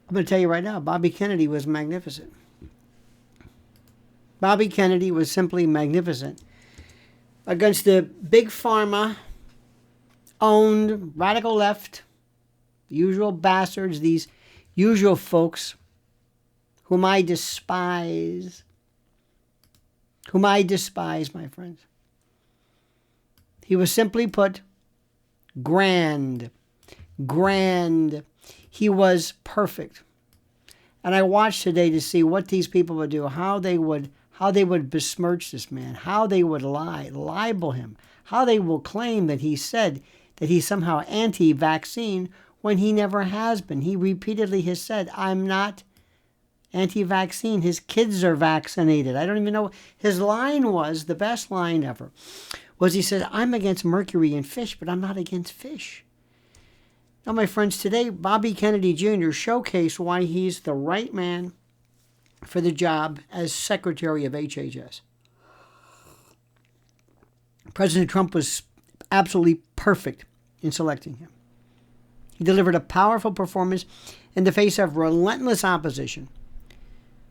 I'm going to tell you right now, Bobby Kennedy was magnificent. Bobby Kennedy was simply magnificent against the big pharma owned radical left, the usual bastards, these usual folks whom I despise. Whom I despise, my friends. He was simply put grand. Grand. He was perfect. And I watched today to see what these people would do, how they would besmirch this man, how they would libel him, how they will claim that he said that he's somehow anti-vaccine when he never has been. He repeatedly has said, I'm not anti-vaccine. His kids are vaccinated. I don't even know. His line was, the best line ever, was he said, I'm against mercury in fish, but I'm not against fish. Now, my friends, today, Bobby Kennedy Jr. showcased why he's the right man for the job as Secretary of HHS. President Trump was absolutely perfect in selecting him. He delivered a powerful performance in the face of relentless opposition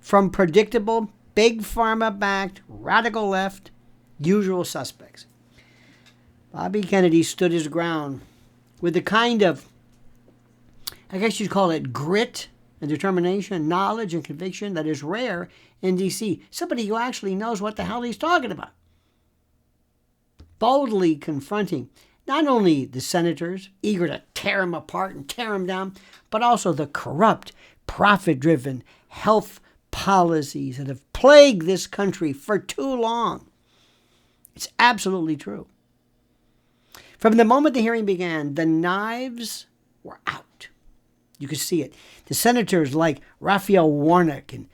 from predictable, big pharma-backed, radical left, usual suspects. Bobby Kennedy stood his ground with the kind of, I guess you'd call it, grit and determination, knowledge and conviction that is rare in D.C. Somebody who actually knows what the hell he's talking about. Boldly confronting not only the senators, eager to tear him apart and tear him down, but also the corrupt, profit-driven health policies that have plagued this country for too long. It's absolutely true. From the moment the hearing began, the knives were out. You could see it. The senators like Raphael Warnock and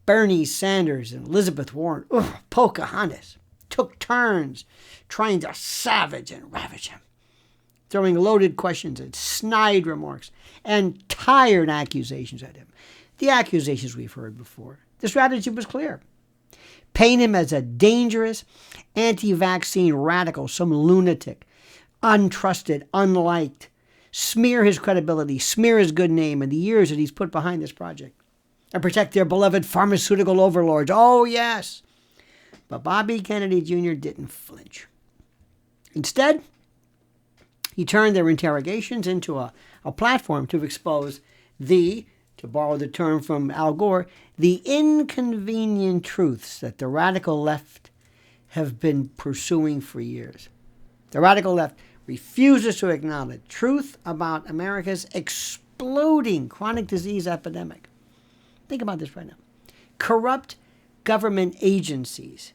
Bernie Sanders and Elizabeth Warren, Pocahontas, took turns trying to savage and ravage him, throwing loaded questions and snide remarks and tired accusations at him. The accusations we've heard before. The strategy was clear. Paint him as a dangerous, anti-vaccine radical, some lunatic, untrusted, unliked. Smear his credibility, smear his good name and the years that he's put behind this project. And protect their beloved pharmaceutical overlords. Oh, yes. But Bobby Kennedy Jr. didn't flinch. Instead, he turned their interrogations into a platform to expose to borrow the term from Al Gore, the inconvenient truths that the radical left have been pursuing for years. The radical left refuses to acknowledge truth about America's exploding chronic disease epidemic. Think about this right now. Corrupt government agencies,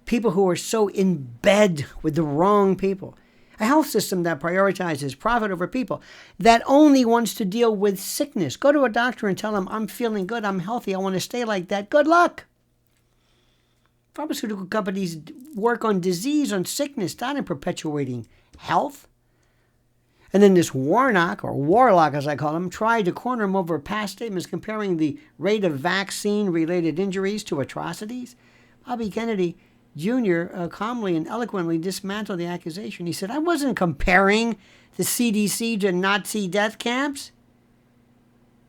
people who are so in bed with the wrong people, a health system that prioritizes profit over people, that only wants to deal with sickness. Go to a doctor and tell him, I'm feeling good, I'm healthy, I want to stay like that. Good luck. Pharmaceutical companies work on disease, on sickness, not in perpetuating health. And then this Warnock, or Warlock as I call him, tried to corner him over past statements comparing the rate of vaccine-related injuries to atrocities. Bobby Kennedy Jr. Calmly and eloquently dismantled the accusation. He said, I wasn't comparing the CDC to Nazi death camps.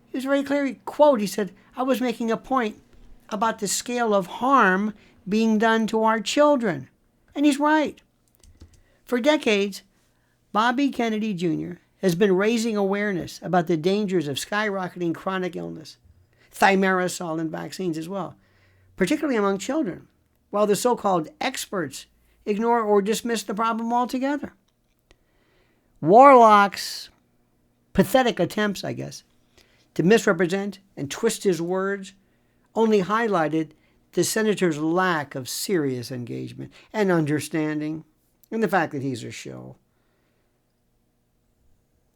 He was very clear. Quote, he said, I was making a point about the scale of harm being done to our children. And he's right. For decades, Bobby Kennedy Jr. has been raising awareness about the dangers of skyrocketing chronic illness, thimerosal and vaccines as well, particularly among children, while the so-called experts ignore or dismiss the problem altogether. Warlock's pathetic attempts, I guess, to misrepresent and twist his words only highlighted the senator's lack of serious engagement and understanding, and the fact that he's a shill.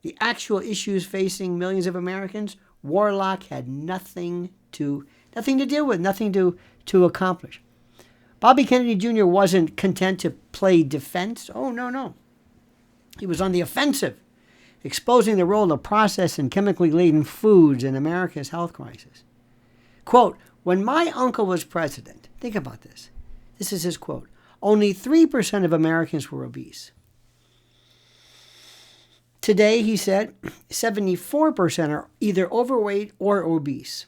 The actual issues facing millions of Americans, Warlock had nothing to deal with, nothing to accomplish. Bobby Kennedy Jr. wasn't content to play defense. Oh, no. He was on the offensive, exposing the role of processed and chemically laden foods in America's health crisis. Quote, when my uncle was president, think about this. This is his quote. Only 3% of Americans were obese. Today, he said, 74% are either overweight or obese.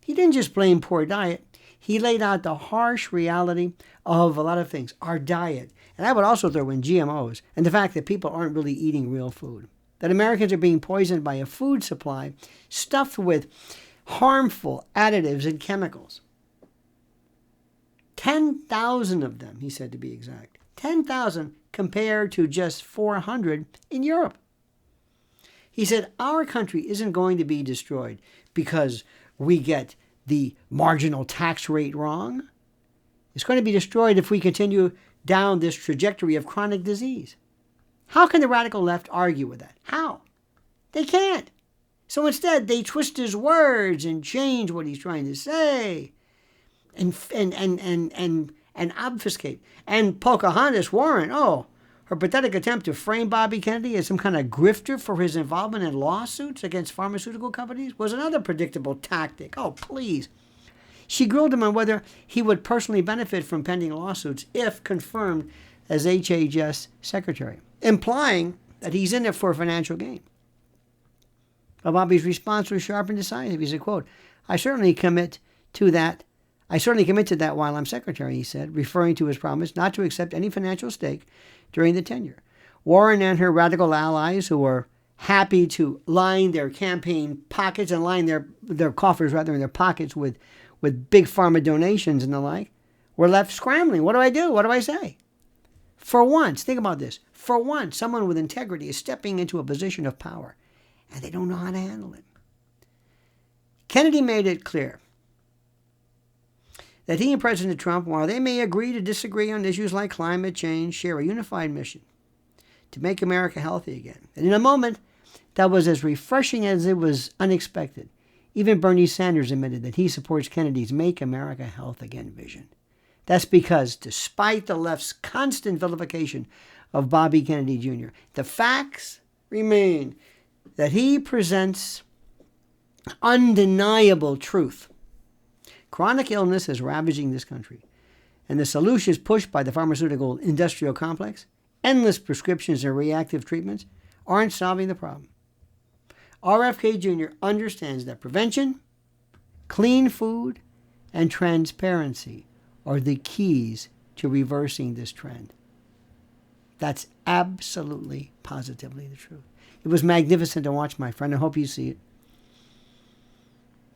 He didn't just blame poor diet. He laid out the harsh reality of a lot of things. Our diet. And I would also throw in GMOs and the fact that people aren't really eating real food. That Americans are being poisoned by a food supply stuffed with harmful additives and chemicals. 10,000 of them, he said, to be exact. 10,000 compared to just 400 in Europe. He said, our country isn't going to be destroyed because we get the marginal tax rate wrong. It's going to be destroyed if we continue down this trajectory of chronic disease. How can the radical left argue with that? How? They can't. So instead, they twist his words and change what he's trying to say and obfuscate. And Pocahontas Warren, her pathetic attempt to frame Bobby Kennedy as some kind of grifter for his involvement in lawsuits against pharmaceutical companies was another predictable tactic. Oh, please. She grilled him on whether he would personally benefit from pending lawsuits if confirmed as HHS secretary, implying that he's in it for financial gain. Well, Bobby's response was sharp and decisive. He said, quote, I certainly commit to that while I'm secretary, he said, referring to his promise not to accept any financial stake during the tenure. Warren and her radical allies, who were happy to line their campaign pockets and line their coffers, rather, in their pockets with big pharma donations and the like, were left scrambling. What do I do? What do I say? For once, think about this. For once, someone with integrity is stepping into a position of power, and they don't know how to handle it. Kennedy made it clear that he and President Trump, while they may agree to disagree on issues like climate change, share a unified mission to make America healthy again. And in a moment that was as refreshing as it was unexpected, even Bernie Sanders admitted that he supports Kennedy's Make America Health Again vision. That's because, despite the left's constant vilification of Bobby Kennedy Jr., the facts remain that he presents undeniable truth. Chronic illness is ravaging this country, and the solutions pushed by the pharmaceutical industrial complex, endless prescriptions and reactive treatments, aren't solving the problem. RFK Jr. understands that prevention, clean food, and transparency are the keys to reversing this trend. That's absolutely, positively the truth. It was magnificent to watch, my friend. I hope you see it.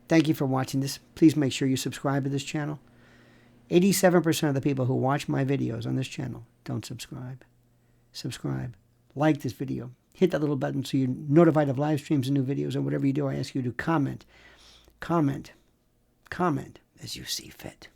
Thank you for watching this. Please make sure you subscribe to this channel. 87% of the people who watch my videos on this channel don't subscribe. Subscribe. Like this video. Hit that little button so you're notified of live streams and new videos. And whatever you do, I ask you to comment. Comment. Comment as you see fit.